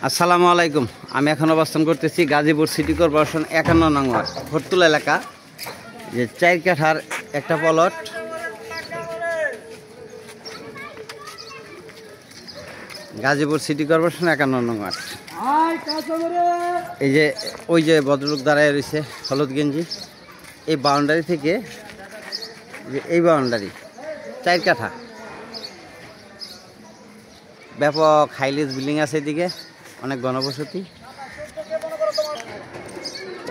আসসালামু আলাইকুম। আমি এখন অবস্থান করতেছি গাজীপুর সিটি কর্পোরেশন 51 নং ওয়ার্ড খরতুল এলাকা। যে 4 কাঠার একটা প্লট, গাজীপুর সিটি কর্পোরেশন 51 নং ওয়ার্ড। এই যে ওই যে ভদ্রলোক দাঁড়ায় রয়েছে হলুদ গেঞ্জি, এই বাউন্ডারি থেকে যে এই বাউন্ডারি 4 কাঠা, ব্যাপক হাইলিস বিল্ডিং আছে এদিকে, অনেক ঘনবসতি।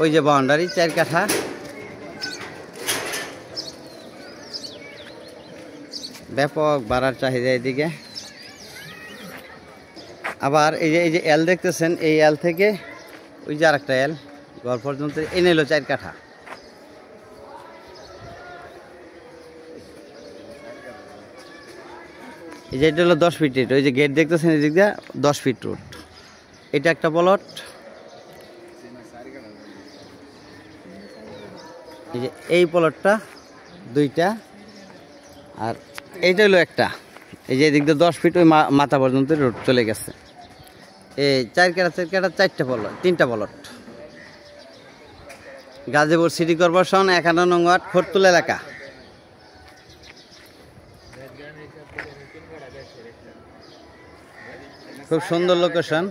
ওই যে বাউন্ডারি 4 কাঠা, ব্যাপক বাড়ার চাহিদা এদিকে। আবার এই যে এল দেখতেছেন, এই এল থেকে ওই যে আরেকটা এল ঘর পর্যন্ত এনে এলো 4 কাঠা। এই যে এটা হলো 10 ফিট রোড। ওই যে গেট দেখতেছেন এই দিক দিয়ে 10 ফিট রোড। এটা একটা প্লট। এই যে এই প্লটটা 2টা, আর এইটা হলো একটা। এই যে এদিক দিয়ে 10 ফিট ওই মাথা পর্যন্ত রোড চলে গেছে। এই 4 কাঠা 4টা প্লট, 3টা প্লট। গাজীপুর সিটি কর্পোরেশন 51 নং ওয়ার্ড খরতুল এলাকা। খুব সুন্দর লোকেশন।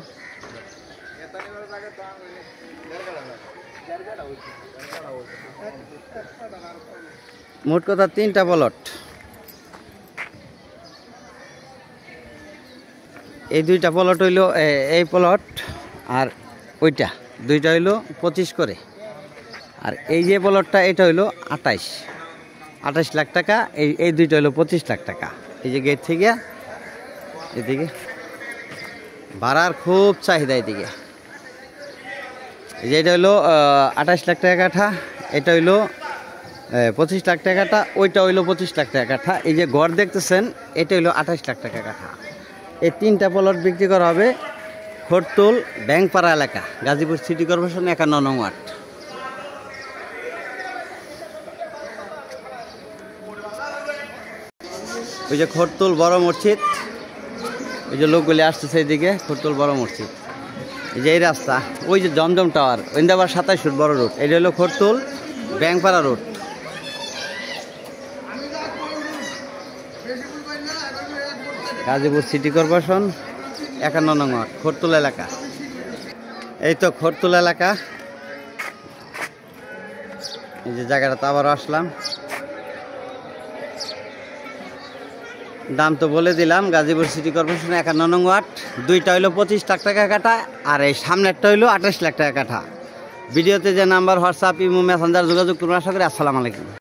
মোট কথা 3টা প্লট। এই 2টা প্লট হইল, এই প্লট আর ওইটা 2টা হইল 25 করে। আর এই যে প্লটটা এটা হইল 28 লাখ টাকা। এই 2টা হইল 25 লাখ টাকা। এই যে গেট থেকে এদিকে ভাড়ার খুব চাহিদা এদিকে। এই যে এটা হইলো 28 লাখ টাকা কাঠা, এটা হইলো 25 লাখ টাকা কাঠা, ওইটা হইলো 25 লাখ টাকা কাঠা। এই যে ঘর দেখতেছেন এটা হইলো 28 লাখ টাকা কাঠা। এই 3টা প্লট বিক্রি করা হবে খরতুল ব্যাংকপাড়া এলাকা, গাজীপুর সিটি কর্পোরেশন 51 নং ওয়ার্ড। ওই যে খরতুল বড় মসজিদ, ওই যে লোকগুলি আসতেছে এইদিকে, খরতুল বড় মসজিদ। এই যে এই রাস্তা, ওই যে জমজম টাওয়ার, ওইটা আবার 27 ফুট বড় রোড। এটা হলো খরতুল ব্যাংকপাড়া রোড। গাজীপুর সিটি কর্পোরেশন 51 নং ওয়ার্ড খরতুল এলাকা। এই তো খরতুল এলাকা। এই যে জায়গাটাতে আবার আসলাম। দাম তো বলে দিলাম, গাজীপুর সিটি কর্পোরেশন 51 নং ওয়ার্ড। 2টা হইলো 25 লাখ টাকা কাঠা, আর এই সামনেরটা হইলো 28 লাখ টাকা কাঠা। ভিডিওতে যে নাম্বার হোয়াটসঅ্যাপ, ইমো, মেসেঞ্জার যোগাযোগ করুন। আশা করি। আসসালামু আলাইকুম।